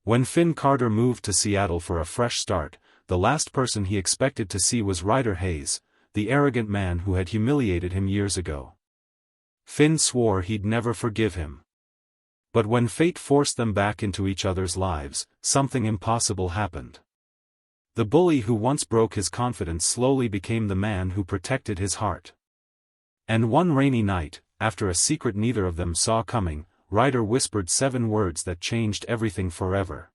When Finn Carter moved to Seattle for a fresh start, the last person he expected to see was Ryder Hayes, the arrogant man who had humiliated him years ago. Finn swore he'd never forgive him. But when fate forced them back into each other's lives, something impossible happened. The bully who once broke his confidence slowly became the man who protected his heart. And one rainy night, after a secret neither of them saw coming, Ryder whispered 7 words that changed everything forever.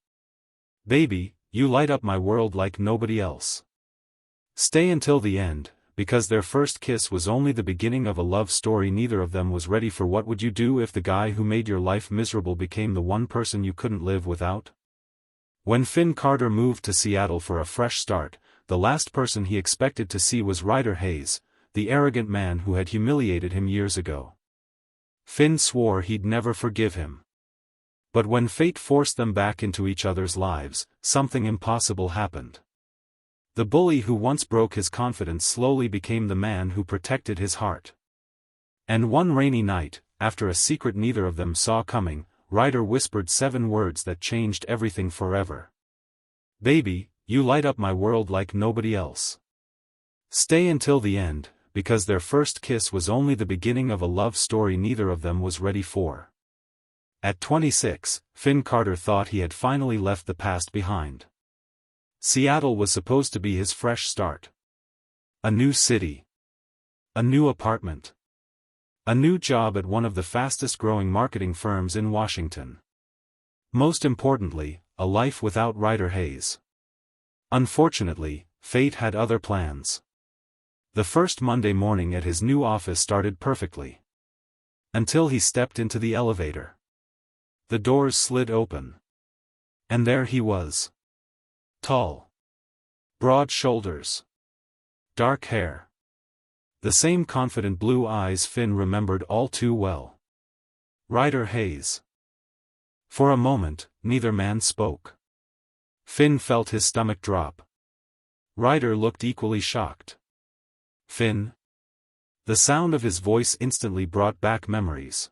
"Baby, you light up my world like nobody else. Stay until the end." Because their first kiss was only the beginning of a love story neither of them was ready for. What would you do if the guy who made your life miserable became the one person you couldn't live without? When Finn Carter moved to Seattle for a fresh start, the last person he expected to see was Ryder Hayes, the arrogant man who had humiliated him years ago. Finn swore he'd never forgive him. But when fate forced them back into each other's lives, something impossible happened. The bully who once broke his confidence slowly became the man who protected his heart. And one rainy night, after a secret neither of them saw coming, Ryder whispered 7 words that changed everything forever. "Baby, you light up my world like nobody else. Stay until the end." Because their first kiss was only the beginning of a love story neither of them was ready for. At 26, Finn Carter thought he had finally left the past behind. Seattle was supposed to be his fresh start. A new city. A new apartment. A new job at one of the fastest-growing marketing firms in Washington. Most importantly, a life without Ryder Hayes. Unfortunately, fate had other plans. The first Monday morning at his new office started perfectly. Until he stepped into the elevator. The doors slid open. And there he was. Tall. Broad shoulders. Dark hair. The same confident blue eyes Finn remembered all too well. Ryder Hayes. For a moment, neither man spoke. Finn felt his stomach drop. Ryder looked equally shocked. "Finn?" The sound of his voice instantly brought back memories.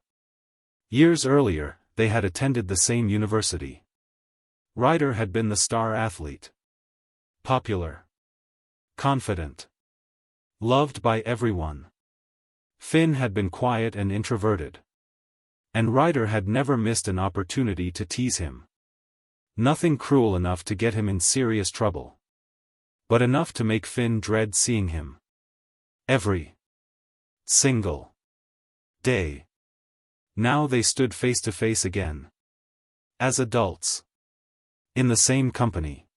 Years earlier, they had attended the same university. Ryder had been the star athlete. Popular. Confident. Loved by everyone. Finn had been quiet and introverted. And Ryder had never missed an opportunity to tease him. Nothing cruel enough to get him in serious trouble. But enough to make Finn dread seeing him. Every single day. Now they stood face to face again. As adults. In the same company.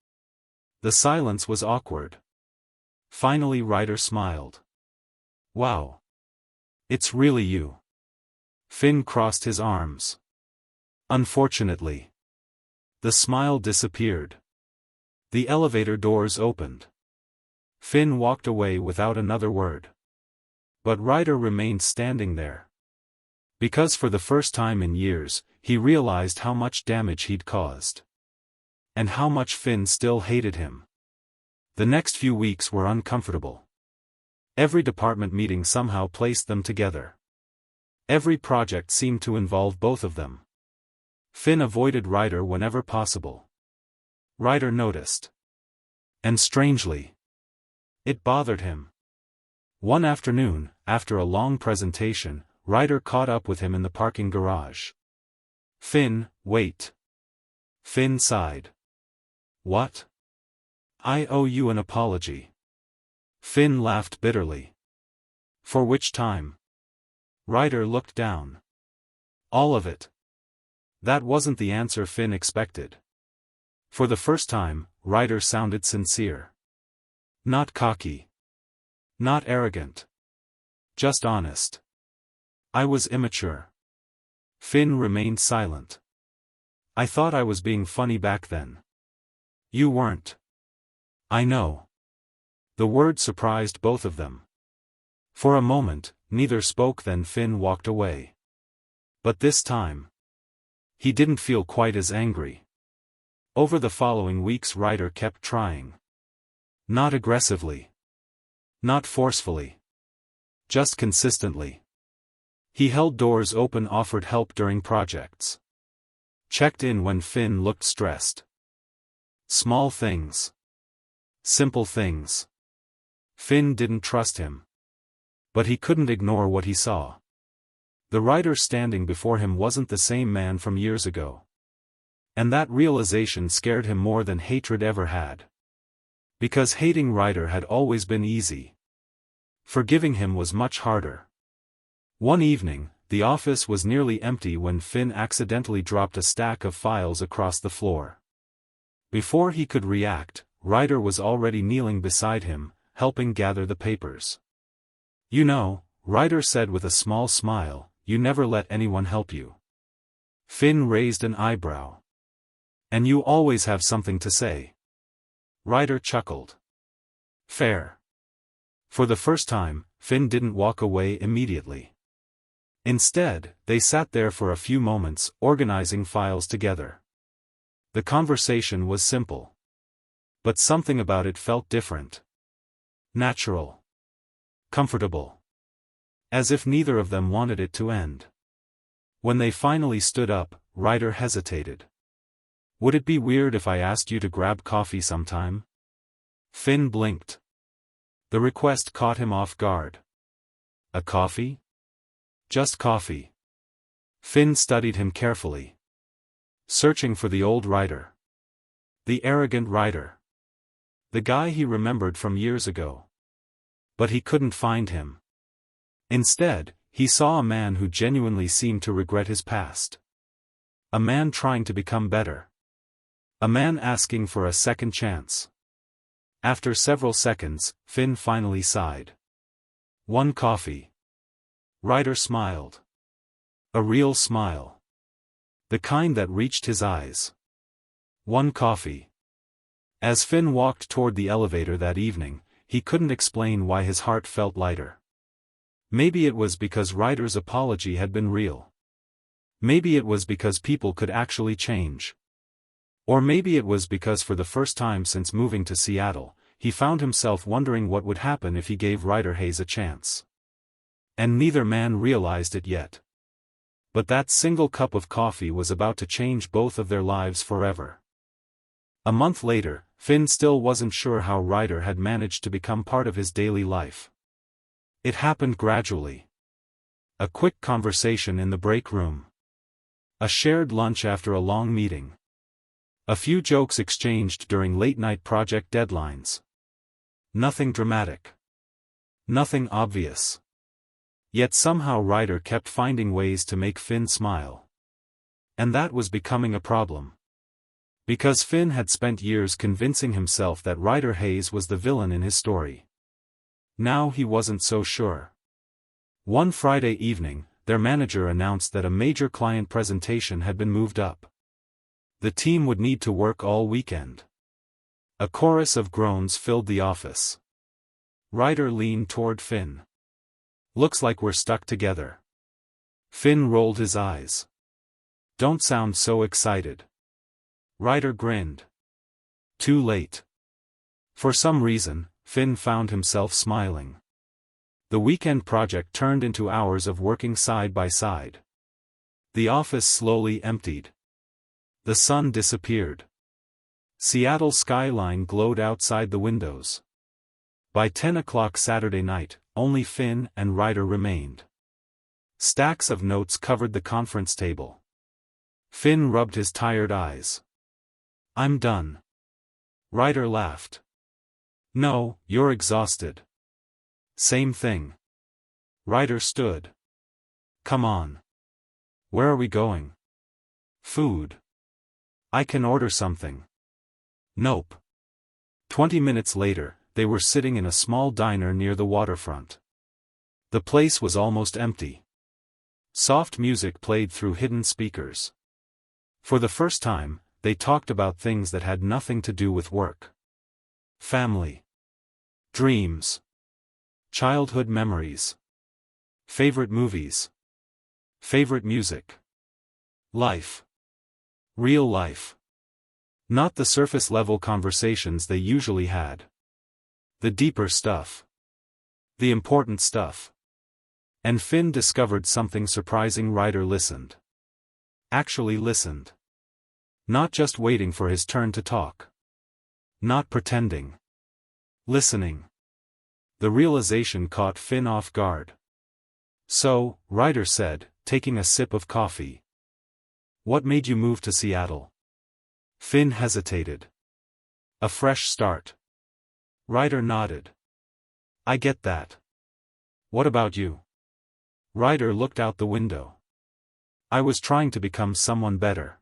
The silence was awkward. Finally Ryder smiled. "Wow. It's really you." Finn crossed his arms. Unfortunately. The smile disappeared. The elevator doors opened. Finn walked away without another word. But Ryder remained standing there. Because for the first time in years, he realized how much damage he'd caused. And how much Finn still hated him. The next few weeks were uncomfortable. Every department meeting somehow placed them together. Every project seemed to involve both of them. Finn avoided Ryder whenever possible. Ryder noticed. And strangely, it bothered him. One afternoon, after a long presentation, Ryder caught up with him in the parking garage. "Finn, wait." Finn sighed. "What?" "I owe you an apology." Finn laughed bitterly. "For which time?" Ryder looked down. "All of it." That wasn't the answer Finn expected. For the first time, Ryder sounded sincere. Not cocky. Not arrogant. Just honest. "I was immature." Finn remained silent. "I thought I was being funny back then." "You weren't." "I know." The word surprised both of them. For a moment, neither spoke, then Finn walked away. But this time, he didn't feel quite as angry. Over the following weeks Ryder kept trying. Not aggressively. Not forcefully. Just consistently. He held doors open, offered help during projects. Checked in when Finn looked stressed. Small things. Simple things. Finn didn't trust him. But he couldn't ignore what he saw. The Ryder standing before him wasn't the same man from years ago. And that realization scared him more than hatred ever had. Because hating Ryder had always been easy. Forgiving him was much harder. One evening, the office was nearly empty when Finn accidentally dropped a stack of files across the floor. Before he could react, Ryder was already kneeling beside him, helping gather the papers. "You know," Ryder said with a small smile, "you never let anyone help you." Finn raised an eyebrow. "And you always have something to say." Ryder chuckled. "Fair." For the first time, Finn didn't walk away immediately. Instead, they sat there for a few moments, organizing files together. The conversation was simple. But something about it felt different. Natural. Comfortable. As if neither of them wanted it to end. When they finally stood up, Ryder hesitated. "Would it be weird if I asked you to grab coffee sometime?" Finn blinked. The request caught him off guard. "A coffee?" "Just coffee." Finn studied him carefully. Searching for the old Ryder. The arrogant Ryder. The guy he remembered from years ago. But he couldn't find him. Instead, he saw a man who genuinely seemed to regret his past. A man trying to become better. A man asking for a second chance. After several seconds, Finn finally sighed. "One coffee." Ryder smiled. A real smile. The kind that reached his eyes. "One coffee." As Finn walked toward the elevator that evening, he couldn't explain why his heart felt lighter. Maybe it was because Ryder's apology had been real. Maybe it was because people could actually change. Or maybe it was because for the first time since moving to Seattle, he found himself wondering what would happen if he gave Ryder Hayes a chance. And neither man realized it yet. But that single cup of coffee was about to change both of their lives forever. A month later, Finn still wasn't sure how Ryder had managed to become part of his daily life. It happened gradually. A quick conversation in the break room. A shared lunch after a long meeting. A few jokes exchanged during late-night project deadlines. Nothing dramatic. Nothing obvious. Yet somehow Ryder kept finding ways to make Finn smile. And that was becoming a problem. Because Finn had spent years convincing himself that Ryder Hayes was the villain in his story. Now he wasn't so sure. One Friday evening, their manager announced that a major client presentation had been moved up. The team would need to work all weekend. A chorus of groans filled the office. Ryder leaned toward Finn. "Looks like we're stuck together." Finn rolled his eyes. "Don't sound so excited." Ryder grinned. Too late. For some reason, Finn found himself smiling. The weekend project turned into hours of working side by side. The office slowly emptied. The sun disappeared. Seattle's skyline glowed outside the windows. By 10 o'clock Saturday night, only Finn and Ryder remained. Stacks of notes covered the conference table. Finn rubbed his tired eyes. "I'm done." Ryder laughed. "No, you're exhausted." "Same thing." Ryder stood. "Come on. Where are we going?" "Food. I can order something." "Nope." 20 minutes later, they were sitting in a small diner near the waterfront. The place was almost empty. Soft music played through hidden speakers. For the first time, they talked about things that had nothing to do with work. Family. Dreams. Childhood memories. Favorite movies. Favorite music. Life. Real life. Not the surface-level conversations they usually had. The deeper stuff. The important stuff. And Finn discovered something surprising. Ryder listened. Actually listened. Not just waiting for his turn to talk. Not pretending. Listening. The realization caught Finn off guard. "So," Ryder said, taking a sip of coffee. "What made you move to Seattle?" Finn hesitated. "A fresh start." Ryder nodded. "I get that. What about you?" Ryder looked out the window. "I was trying to become someone better."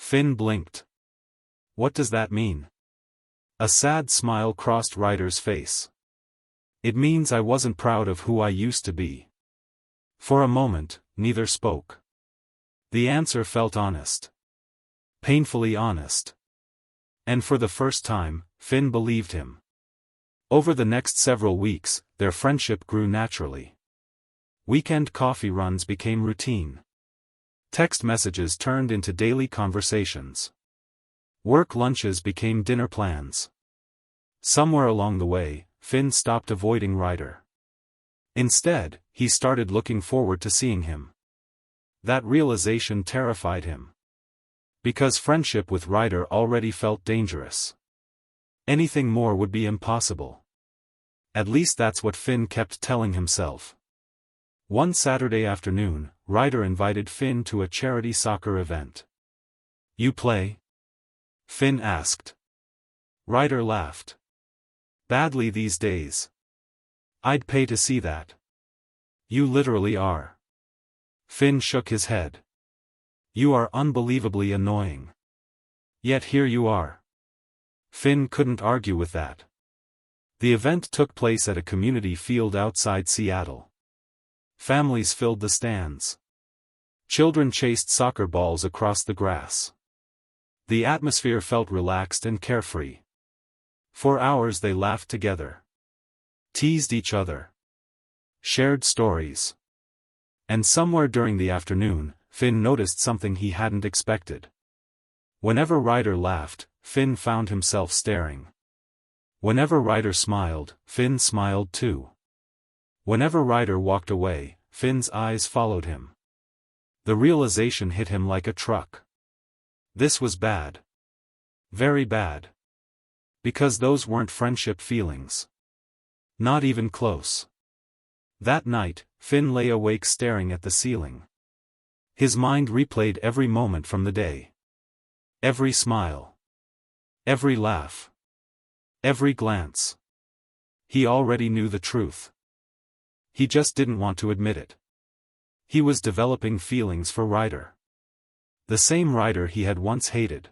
Finn blinked. "What does that mean?" A sad smile crossed Ryder's face. "It means I wasn't proud of who I used to be." For a moment, neither spoke. The answer felt honest. Painfully honest. And for the first time, Finn believed him. Over the next several weeks, their friendship grew naturally. Weekend coffee runs became routine. Text messages turned into daily conversations. Work lunches became dinner plans. Somewhere along the way, Finn stopped avoiding Ryder. Instead, he started looking forward to seeing him. That realization terrified him. Because friendship with Ryder already felt dangerous. Anything more would be impossible. At least that's what Finn kept telling himself. One Saturday afternoon, Ryder invited Finn to a charity soccer event. "You play?" Finn asked. Ryder laughed. "Badly these days. I'd pay to see that." "You literally are." Finn shook his head. "You are unbelievably annoying. Yet here you are." Finn couldn't argue with that. The event took place at a community field outside Seattle. Families filled the stands. Children chased soccer balls across the grass. The atmosphere felt relaxed and carefree. For hours they laughed together. Teased each other. Shared stories. And somewhere during the afternoon, Finn noticed something he hadn't expected. Whenever Ryder laughed, Finn found himself staring. Whenever Ryder smiled, Finn smiled too. Whenever Ryder walked away, Finn's eyes followed him. The realization hit him like a truck. This was bad. Very bad. Because those weren't friendship feelings. Not even close. That night, Finn lay awake staring at the ceiling. His mind replayed every moment from the day. Every smile. Every laugh. Every glance. He already knew the truth. He just didn't want to admit it. He was developing feelings for Ryder. The same Ryder he had once hated.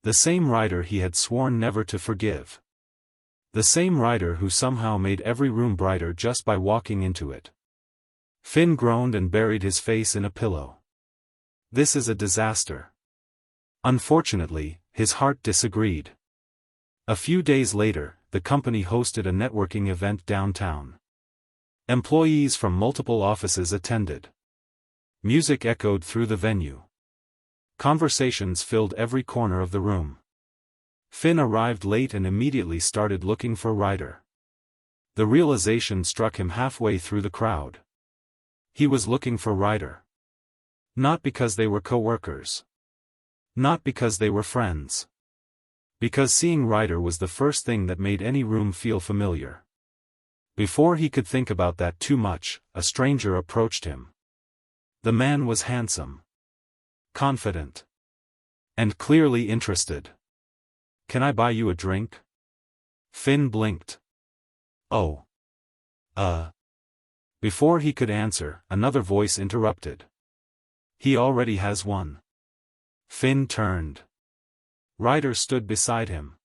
The same Ryder he had sworn never to forgive. The same Ryder who somehow made every room brighter just by walking into it. Finn groaned and buried his face in a pillow. This is a disaster. Unfortunately, his heart disagreed. A few days later, the company hosted a networking event downtown. Employees from multiple offices attended. Music echoed through the venue. Conversations filled every corner of the room. Finn arrived late and immediately started looking for Ryder. The realization struck him halfway through the crowd. He was looking for Ryder. Not because they were co-workers. Not because they were friends. Because seeing Ryder was the first thing that made any room feel familiar. Before he could think about that too much, a stranger approached him. The man was handsome. Confident. And clearly interested. "Can I buy you a drink?" Finn blinked. "Oh. Before he could answer, another voice interrupted. "He already has one." Finn turned. Ryder stood beside him.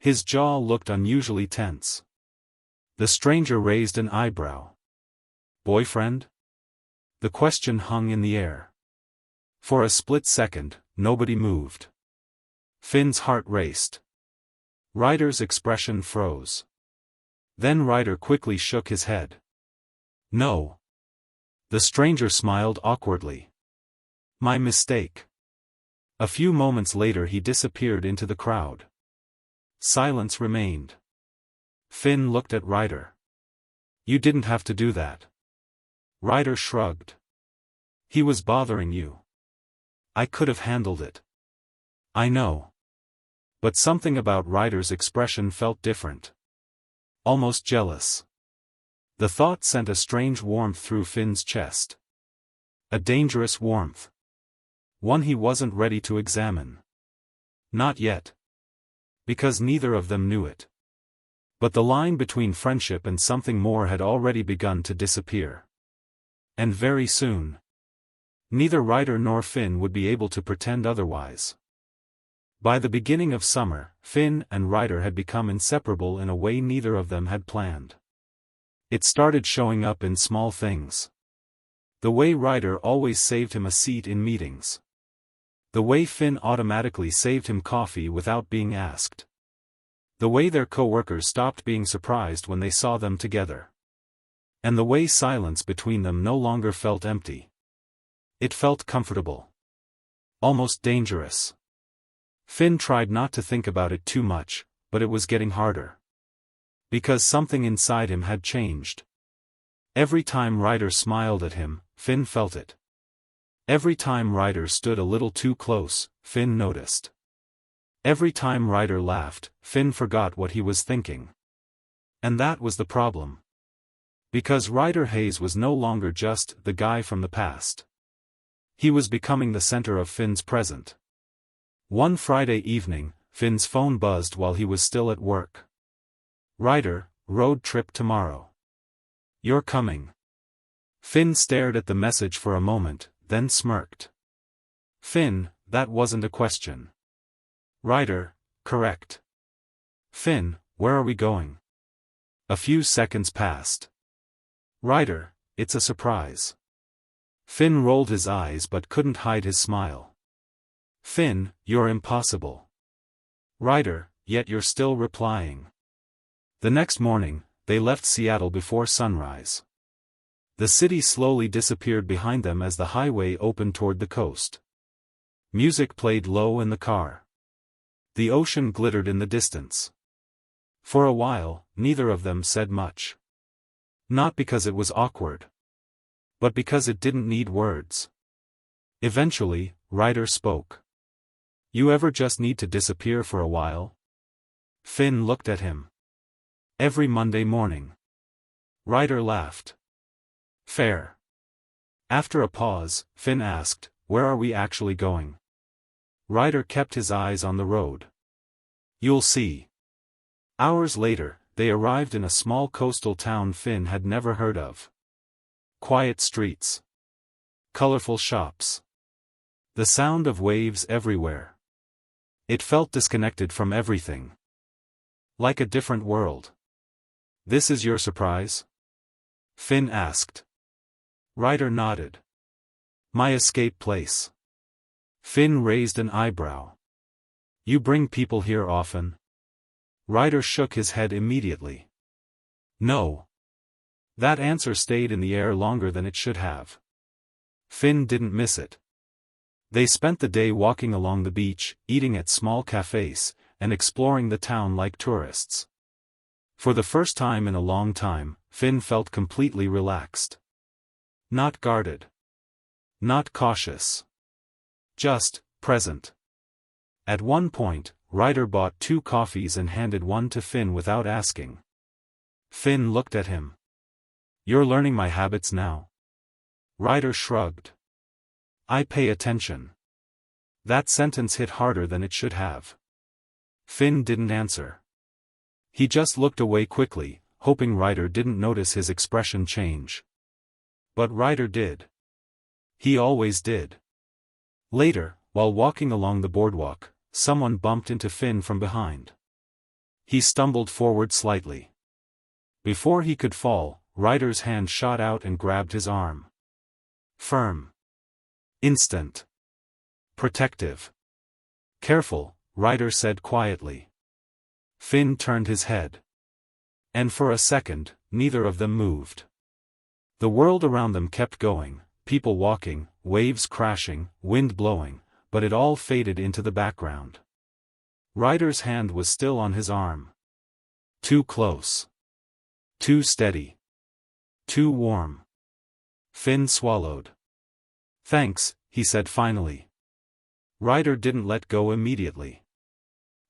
His jaw looked unusually tense. The stranger raised an eyebrow. "Boyfriend?" The question hung in the air. For a split second, nobody moved. Finn's heart raced. Ryder's expression froze. Then Ryder quickly shook his head. "No." The stranger smiled awkwardly. "My mistake." A few moments later he disappeared into the crowd. Silence remained. Finn looked at Ryder. "You didn't have to do that." Ryder shrugged. "He was bothering you. I could have handled it." I know. But something about Ryder's expression felt different. Almost jealous. The thought sent a strange warmth through Finn's chest. A dangerous warmth. One he wasn't ready to examine. Not yet. Because neither of them knew it. But the line between friendship and something more had already begun to disappear. And very soon. Neither Ryder nor Finn would be able to pretend otherwise. By the beginning of summer, Finn and Ryder had become inseparable in a way neither of them had planned. It started showing up in small things. The way Ryder always saved him a seat in meetings. The way Finn automatically saved him coffee without being asked. The way their co-workers stopped being surprised when they saw them together. And the way silence between them no longer felt empty. It felt comfortable. Almost dangerous. Finn tried not to think about it too much, but it was getting harder. Because something inside him had changed. Every time Ryder smiled at him, Finn felt it. Every time Ryder stood a little too close, Finn noticed. Every time Ryder laughed, Finn forgot what he was thinking. And that was the problem. Because Ryder Hayes was no longer just the guy from the past. He was becoming the center of Finn's present. One Friday evening, Finn's phone buzzed while he was still at work. Ryder, road trip tomorrow. You're coming. Finn stared at the message for a moment, then smirked. Finn, that wasn't a question. Ryder, correct. Finn, where are we going? A few seconds passed. Ryder, it's a surprise. Finn rolled his eyes but couldn't hide his smile. Finn, you're impossible. Ryder, yet you're still replying. The next morning, they left Seattle before sunrise. The city slowly disappeared behind them as the highway opened toward the coast. Music played low in the car. The ocean glittered in the distance. For a while, neither of them said much. Not because it was awkward. But because it didn't need words. Eventually, Ryder spoke. You ever just need to disappear for a while? Finn looked at him. Every Monday morning. Ryder laughed. Fair. After a pause, Finn asked, where are we actually going? Ryder kept his eyes on the road. You'll see. Hours later, they arrived in a small coastal town Finn had never heard of. Quiet streets. Colorful shops. The sound of waves everywhere. It felt disconnected from everything. Like a different world. This is your surprise? Finn asked. Ryder nodded. My escape place. Finn raised an eyebrow. You bring people here often? Ryder shook his head immediately. No. That answer stayed in the air longer than it should have. Finn didn't miss it. They spent the day walking along the beach, eating at small cafes, and exploring the town like tourists. For the first time in a long time, Finn felt completely relaxed. Not guarded. Not cautious. Just present. At one point, Ryder bought 2 coffees and handed one to Finn without asking. Finn looked at him. You're learning my habits now? Ryder shrugged. I pay attention. That sentence hit harder than it should have. Finn didn't answer. He just looked away quickly, hoping Ryder didn't notice his expression change. But Ryder did. He always did. Later, while walking along the boardwalk, someone bumped into Finn from behind. He stumbled forward slightly. Before he could fall, Ryder's hand shot out and grabbed his arm. Firm. Instant. Protective. Careful, Ryder said quietly. Finn turned his head. And for a second, neither of them moved. The world around them kept going, people walking, waves crashing, wind blowing, but it all faded into the background. Ryder's hand was still on his arm. Too close. Too steady. Too warm. Finn swallowed. Thanks, he said finally. Ryder didn't let go immediately.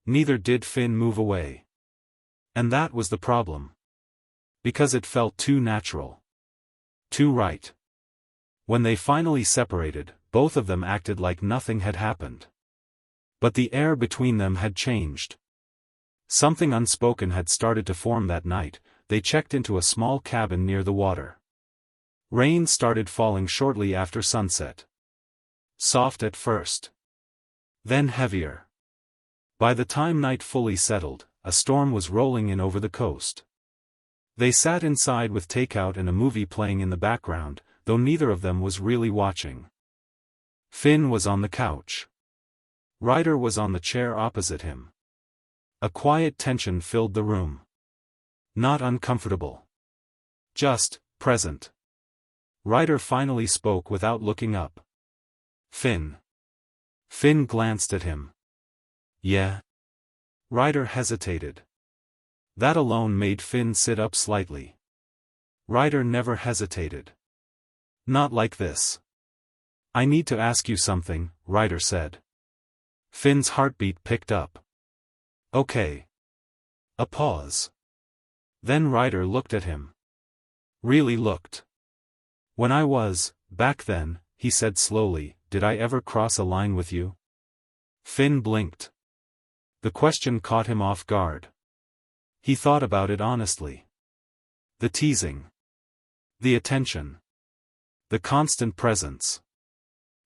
Neither did Finn move away. And that was the problem. Because it felt too natural. Too right. When they finally separated, both of them acted like nothing had happened. But the air between them had changed. Something unspoken had started to form that night. They checked into a small cabin near the water. Rain started falling shortly after sunset. Soft at first. Then heavier. By the time night fully settled, a storm was rolling in over the coast. They sat inside with takeout and a movie playing in the background, though neither of them was really watching. Finn was on the couch. Ryder was on the chair opposite him. A quiet tension filled the room. Not uncomfortable. Just present. Ryder finally spoke without looking up. Finn. Finn glanced at him. Yeah? Ryder hesitated. That alone made Finn sit up slightly. Ryder never hesitated. Not like this. I need to ask you something, Ryder said. Finn's heartbeat picked up. Okay. A pause. Then Ryder looked at him. Really looked. When I was, back then, he said slowly, did I ever cross a line with you? Finn blinked. The question caught him off guard. He thought about it honestly. The teasing. The attention. The constant presence.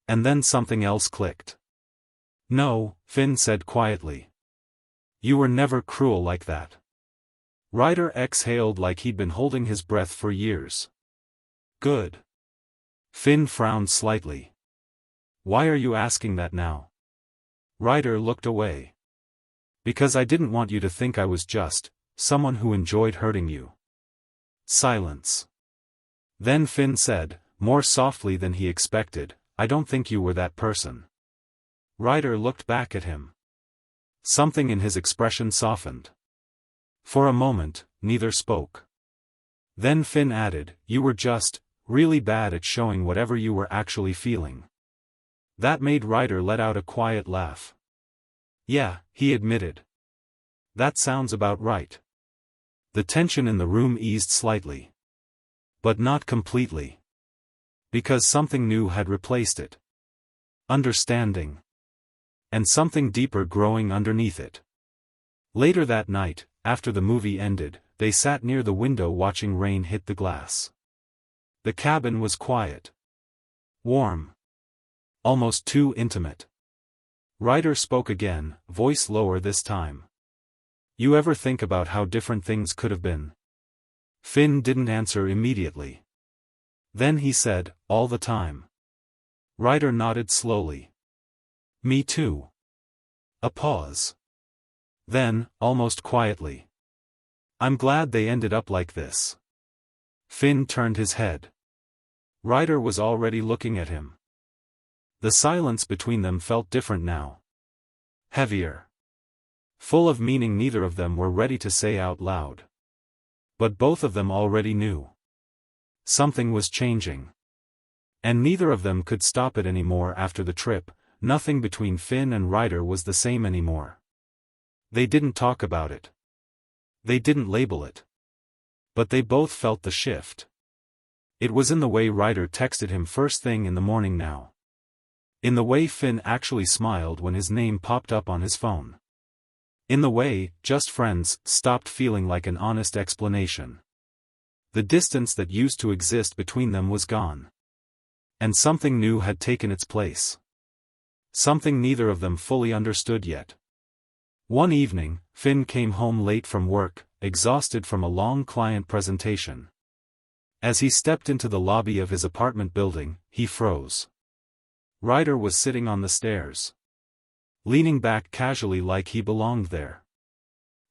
And then something else clicked. No, Finn said quietly. You were never cruel like that. Ryder exhaled like he'd been holding his breath for years. Good. Finn frowned slightly. Why are you asking that now? Ryder looked away. Because I didn't want you to think I was just someone who enjoyed hurting you. Silence. Then Finn said, more softly than he expected, I don't think you were that person. Ryder looked back at him. Something in his expression softened. For a moment, neither spoke. Then Finn added, you were just really bad at showing whatever you were actually feeling. That made Ryder let out a quiet laugh. Yeah, he admitted. That sounds about right. The tension in the room eased slightly. But not completely. Because something new had replaced it. Understanding. And something deeper growing underneath it. Later that night, after the movie ended, they sat near the window watching rain hit the glass. The cabin was quiet. Warm. Almost too intimate. Ryder spoke again, voice lower this time. You ever think about how different things could have been? Finn didn't answer immediately. Then he said, all the time. Ryder nodded slowly. Me too. A pause. Then, almost quietly. I'm glad they ended up like this. Finn turned his head. Ryder was already looking at him. The silence between them felt different now. Heavier. Full of meaning neither of them were ready to say out loud. But both of them already knew. Something was changing. And neither of them could stop it anymore after the trip. Nothing between Finn and Ryder was the same anymore. They didn't talk about it. They didn't label it. But they both felt the shift. It was in the way Ryder texted him first thing in the morning now. In the way Finn actually smiled when his name popped up on his phone. In the way, just friends, stopped feeling like an honest explanation. The distance that used to exist between them was gone. And something new had taken its place. Something neither of them fully understood yet. One evening, Finn came home late from work, exhausted from a long client presentation. As he stepped into the lobby of his apartment building, he froze. Ryder was sitting on the stairs. Leaning back casually like he belonged there.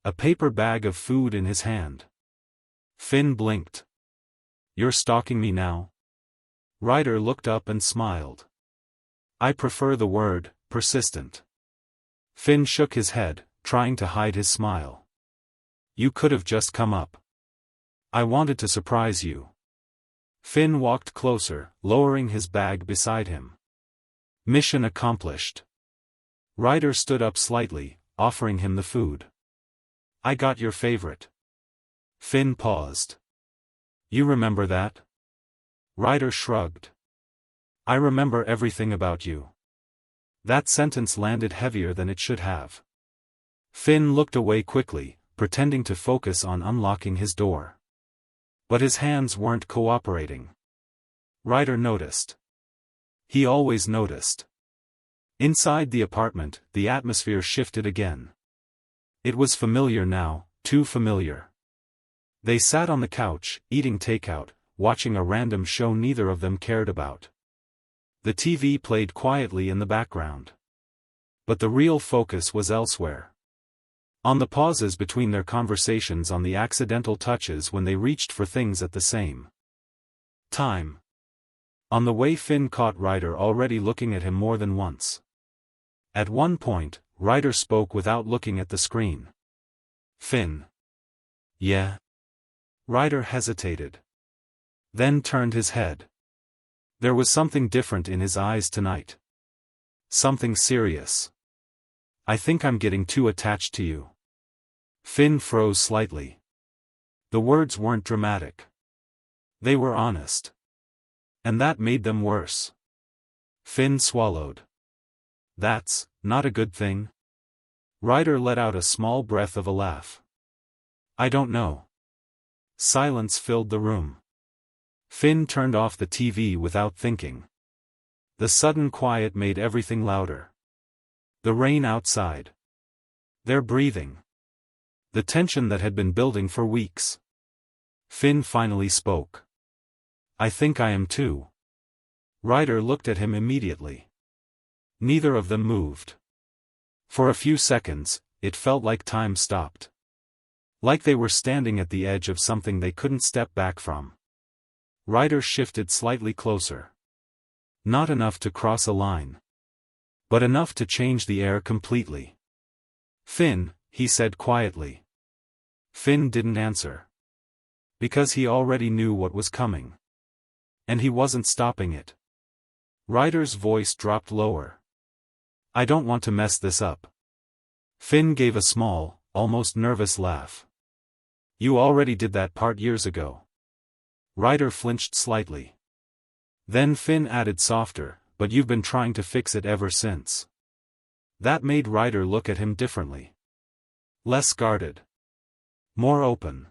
A paper bag of food in his hand. Finn blinked. You're stalking me now? Ryder looked up and smiled. I prefer the word, persistent. Finn shook his head, trying to hide his smile. You could have just come up. I wanted to surprise you. Finn walked closer, lowering his bag beside him. Mission accomplished. Ryder stood up slightly, offering him the food. I got your favorite. Finn paused. You remember that? Ryder shrugged. I remember everything about you. That sentence landed heavier than it should have. Finn looked away quickly, pretending to focus on unlocking his door. But his hands weren't cooperating. Ryder noticed. He always noticed. Inside the apartment, the atmosphere shifted again. It was familiar now, too familiar. They sat on the couch, eating takeout, watching a random show neither of them cared about. The TV played quietly in the background. But the real focus was elsewhere. On the pauses between their conversations, on the accidental touches when they reached for things at the same time. On the way Finn caught Ryder already looking at him more than once. At one point, Ryder spoke without looking at the screen. Finn. Yeah? Ryder hesitated. Then turned his head. There was something different in his eyes tonight. Something serious. I think I'm getting too attached to you. Finn froze slightly. The words weren't dramatic. They were honest. And that made them worse. Finn swallowed. That's not a good thing? Ryder let out a small breath of a laugh. I don't know. Silence filled the room. Finn turned off the TV without thinking. The sudden quiet made everything louder. The rain outside. Their breathing. The tension that had been building for weeks. Finn finally spoke. I think I am too. Ryder looked at him immediately. Neither of them moved. For a few seconds, it felt like time stopped. Like they were standing at the edge of something they couldn't step back from. Ryder shifted slightly closer. Not enough to cross a line. But enough to change the air completely. Finn, he said quietly. Finn didn't answer. Because he already knew what was coming. And he wasn't stopping it. Ryder's voice dropped lower. I don't want to mess this up. Finn gave a small, almost nervous laugh. You already did that part years ago. Ryder flinched slightly. Then Finn added softer, but you've been trying to fix it ever since. That made Ryder look at him differently. Less guarded. More open.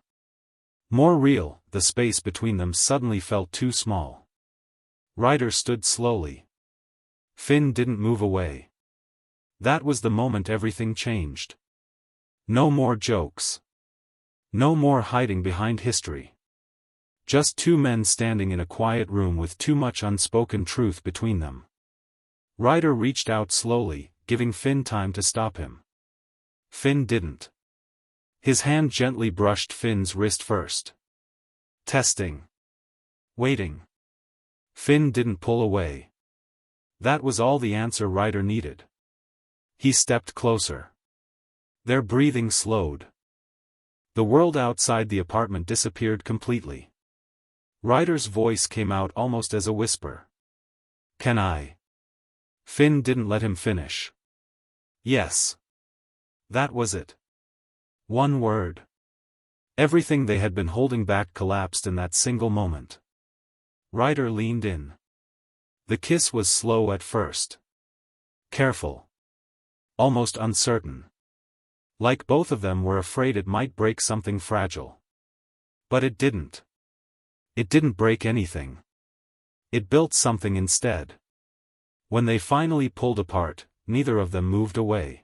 More real. The space between them suddenly felt too small. Ryder stood slowly. Finn didn't move away. That was the moment everything changed. No more jokes. No more hiding behind history. Just two men standing in a quiet room with too much unspoken truth between them. Ryder reached out slowly, giving Finn time to stop him. Finn didn't. His hand gently brushed Finn's wrist first. Testing. Waiting. Finn didn't pull away. That was all the answer Ryder needed. He stepped closer. Their breathing slowed. The world outside the apartment disappeared completely. Ryder's voice came out almost as a whisper. Can I? Finn didn't let him finish. Yes. That was it. One word. Everything they had been holding back collapsed in that single moment. Ryder leaned in. The kiss was slow at first. Careful. Almost uncertain. Like both of them were afraid it might break something fragile. But it didn't. It didn't break anything. It built something instead. When they finally pulled apart, neither of them moved away.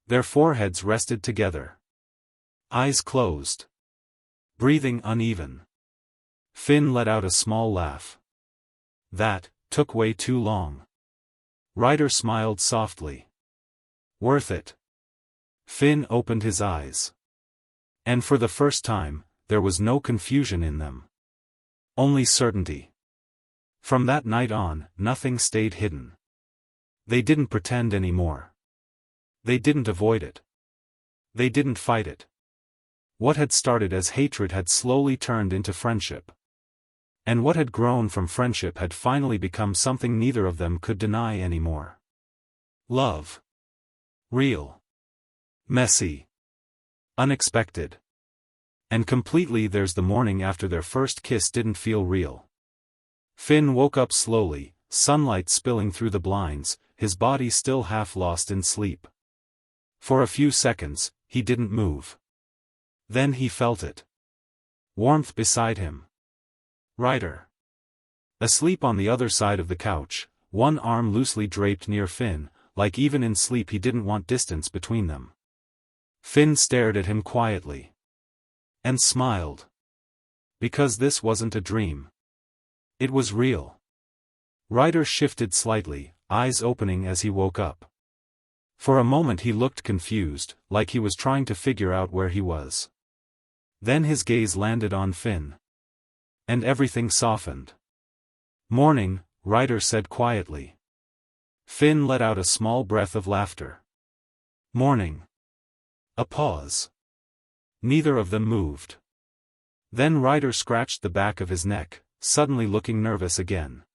Their foreheads rested together. Eyes closed. Breathing uneven. Finn let out a small laugh. That took way too long. Ryder smiled softly. Worth it. Finn opened his eyes. And for the first time, there was no confusion in them. Only certainty. From that night on, nothing stayed hidden. They didn't pretend anymore. They didn't avoid it. They didn't fight it. What had started as hatred had slowly turned into friendship. And what had grown from friendship had finally become something neither of them could deny anymore. Love. Real. Messy. Unexpected. And completely there's the morning after their first kiss didn't feel real. Finn woke up slowly, sunlight spilling through the blinds, his body still half lost in sleep. For a few seconds, he didn't move. Then he felt it. Warmth beside him. Ryder. Asleep on the other side of the couch, one arm loosely draped near Finn, like even in sleep he didn't want distance between them. Finn stared at him quietly. And smiled. Because this wasn't a dream. It was real. Ryder shifted slightly, eyes opening as he woke up. For a moment he looked confused, like he was trying to figure out where he was. Then his gaze landed on Finn. And everything softened. "Morning," Ryder said quietly. Finn let out a small breath of laughter. "Morning." A pause. Neither of them moved. Then Ryder scratched the back of his neck, suddenly looking nervous again.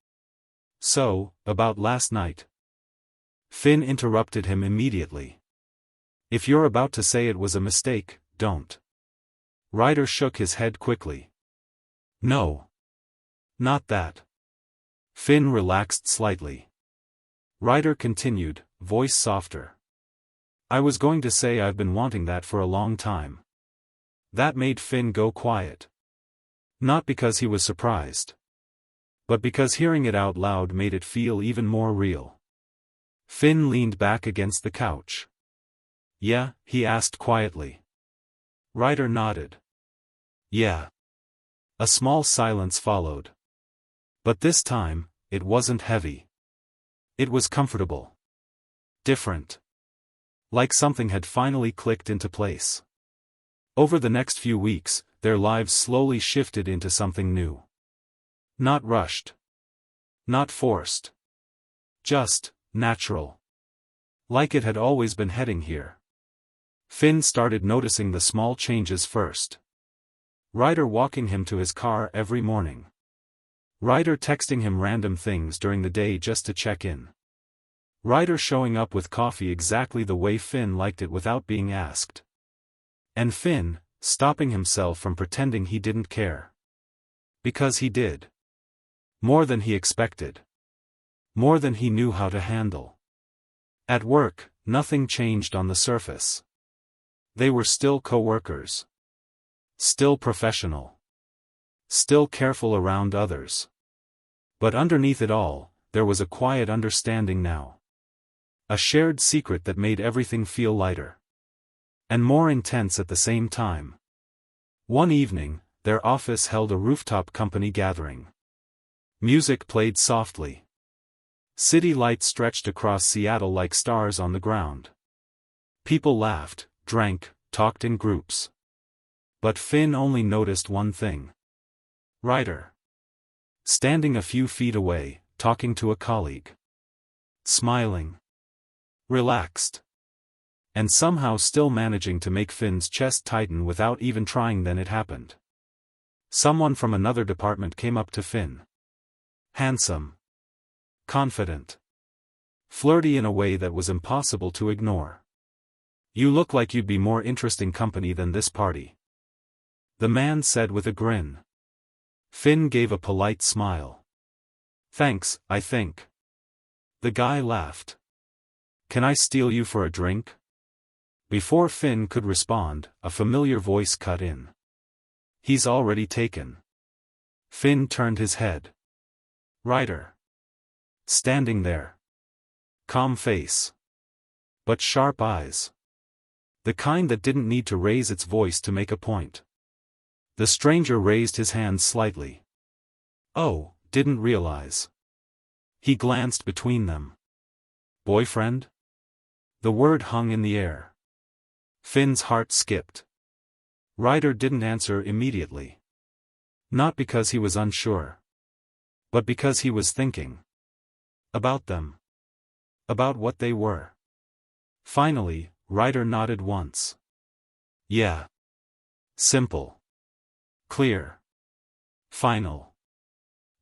"So, about last night?" Finn interrupted him immediately. "If you're about to say it was a mistake, don't." Ryder shook his head quickly. "No. Not that." Finn relaxed slightly. Ryder continued, voice softer. "I was going to say I've been wanting that for a long time." That made Finn go quiet. Not because he was surprised. But because hearing it out loud made it feel even more real. Finn leaned back against the couch. "Yeah?" he asked quietly. Ryder nodded. "Yeah." A small silence followed. But this time, it wasn't heavy. It was comfortable. Different. Like something had finally clicked into place. Over the next few weeks, their lives slowly shifted into something new. Not rushed. Not forced. Just natural. Like it had always been heading here. Finn started noticing the small changes first. Ryder walking him to his car every morning. Ryder texting him random things during the day just to check in. Ryder showing up with coffee exactly the way Finn liked it without being asked. And Finn, stopping himself from pretending he didn't care. Because he did. More than he expected. More than he knew how to handle. At work, nothing changed on the surface. They were still co-workers. Still professional. Still careful around others. But underneath it all, there was a quiet understanding now. A shared secret that made everything feel lighter. And more intense at the same time. One evening, their office held a rooftop company gathering. Music played softly. City lights stretched across Seattle like stars on the ground. People laughed, drank, talked in groups. But Finn only noticed one thing. Ryder. Standing a few feet away, talking to a colleague. Smiling. Relaxed. And somehow still managing to make Finn's chest tighten without even trying. Then it happened. Someone from another department came up to Finn. Handsome. Confident. Flirty in a way that was impossible to ignore. "You look like you'd be more interesting company than this party," the man said with a grin. Finn gave a polite smile. "Thanks, I think." The guy laughed. "Can I steal you for a drink?" Before Finn could respond, a familiar voice cut in. "He's already taken." Finn turned his head. Ryder. Standing there. Calm face. But sharp eyes. The kind that didn't need to raise its voice to make a point. The stranger raised his hand slightly. "Oh, didn't realize." He glanced between them. "Boyfriend?" The word hung in the air. Finn's heart skipped. Ryder didn't answer immediately. Not because he was unsure. But because he was thinking. About them. About what they were. Finally, Ryder nodded once. "Yeah." Simple. Clear. Final.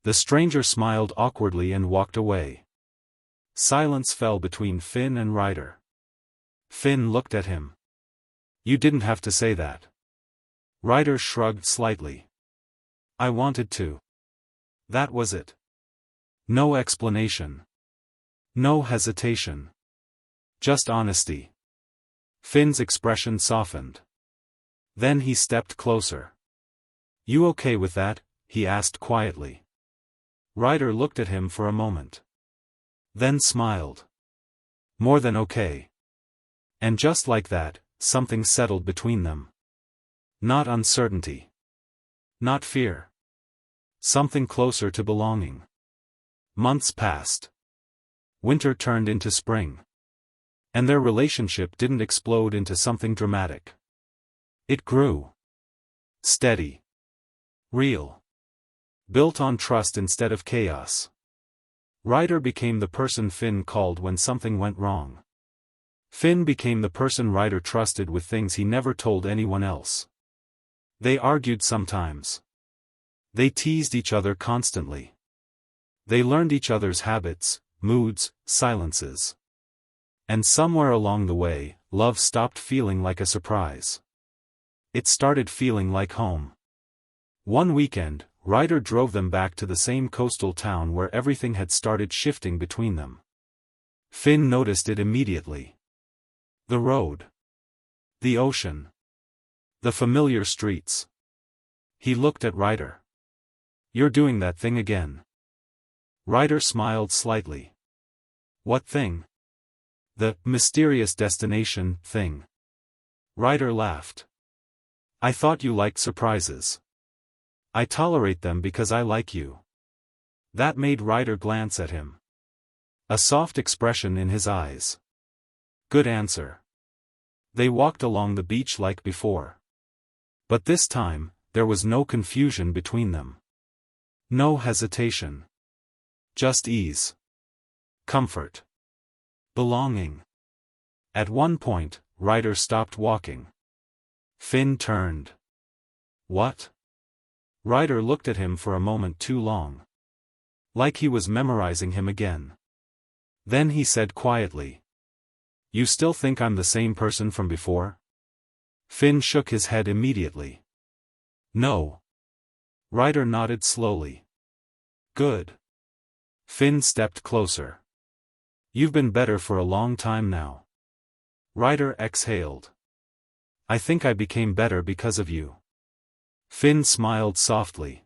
The stranger smiled awkwardly and walked away. Silence fell between Finn and Ryder. Finn looked at him. You didn't have to say that. Ryder shrugged slightly. I wanted to. That was it. No explanation. No hesitation. Just honesty. Finn's expression softened. Then he stepped closer. You okay with that? He asked quietly. Ryder looked at him for a moment. Then smiled. More than okay. And just like that, something settled between them. Not uncertainty. Not fear. Something closer to belonging. Months passed. Winter turned into spring. And their relationship didn't explode into something dramatic. It grew. Steady. Real. Built on trust instead of chaos. Ryder became the person Finn called when something went wrong. Finn became the person Ryder trusted with things he never told anyone else. They argued sometimes. They teased each other constantly. They learned each other's habits, moods, silences. And somewhere along the way, love stopped feeling like a surprise. It started feeling like home. One weekend, Ryder drove them back to the same coastal town where everything had started shifting between them. Finn noticed it immediately. The road. The ocean. The familiar streets. He looked at Ryder. You're doing that thing again. Ryder smiled slightly. What thing? The mysterious destination thing. Ryder laughed. I thought you liked surprises. I tolerate them because I like you. That made Ryder glance at him. A soft expression in his eyes. Good answer. They walked along the beach like before. But this time, there was no confusion between them. No hesitation. Just ease. Comfort. Belonging. At one point, Ryder stopped walking. Finn turned. What? Ryder looked at him for a moment too long. Like he was memorizing him again. Then he said quietly. You still think I'm the same person from before? Finn shook his head immediately. No. Ryder nodded slowly. Good. Finn stepped closer. You've been better for a long time now. Ryder exhaled. I think I became better because of you. Finn smiled softly.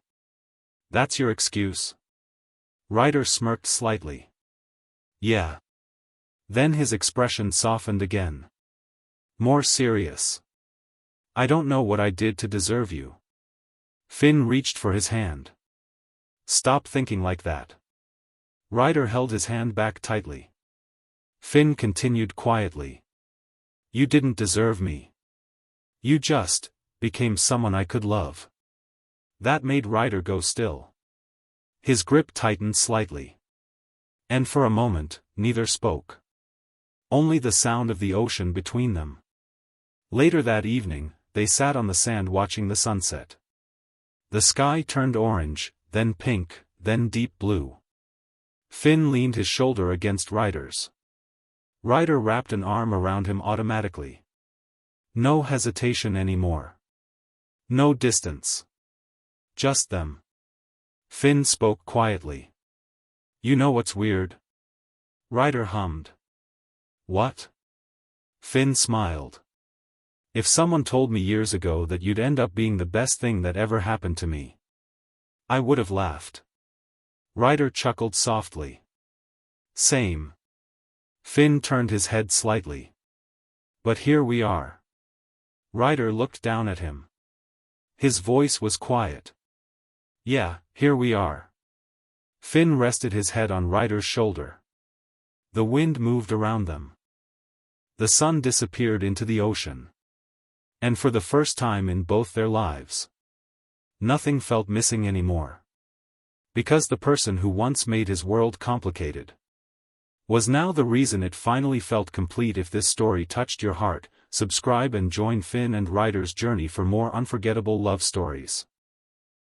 That's your excuse? Ryder smirked slightly. Yeah. Then his expression softened again. More serious. I don't know what I did to deserve you. Finn reached for his hand. Stop thinking like that. Ryder held his hand back tightly. Finn continued quietly. You didn't deserve me. You just became someone I could love. That made Ryder go still. His grip tightened slightly. And for a moment, neither spoke. Only the sound of the ocean between them. Later that evening, they sat on the sand watching the sunset. The sky turned orange, then pink, then deep blue. Finn leaned his shoulder against Ryder's. Ryder wrapped an arm around him automatically. No hesitation anymore. No distance. Just them. Finn spoke quietly. You know what's weird? Ryder hummed. What? Finn smiled. If someone told me years ago that you'd end up being the best thing that ever happened to me, I would have laughed. Ryder chuckled softly. Same. Finn turned his head slightly. But here we are. Ryder looked down at him. His voice was quiet. Yeah, here we are. Finn rested his head on Ryder's shoulder. The wind moved around them. The sun disappeared into the ocean. And for the first time in both their lives, nothing felt missing anymore. Because the person who once made his world complicated was now the reason it finally felt complete. If this story touched your heart, subscribe and join Finn and Ryder's journey for more unforgettable love stories.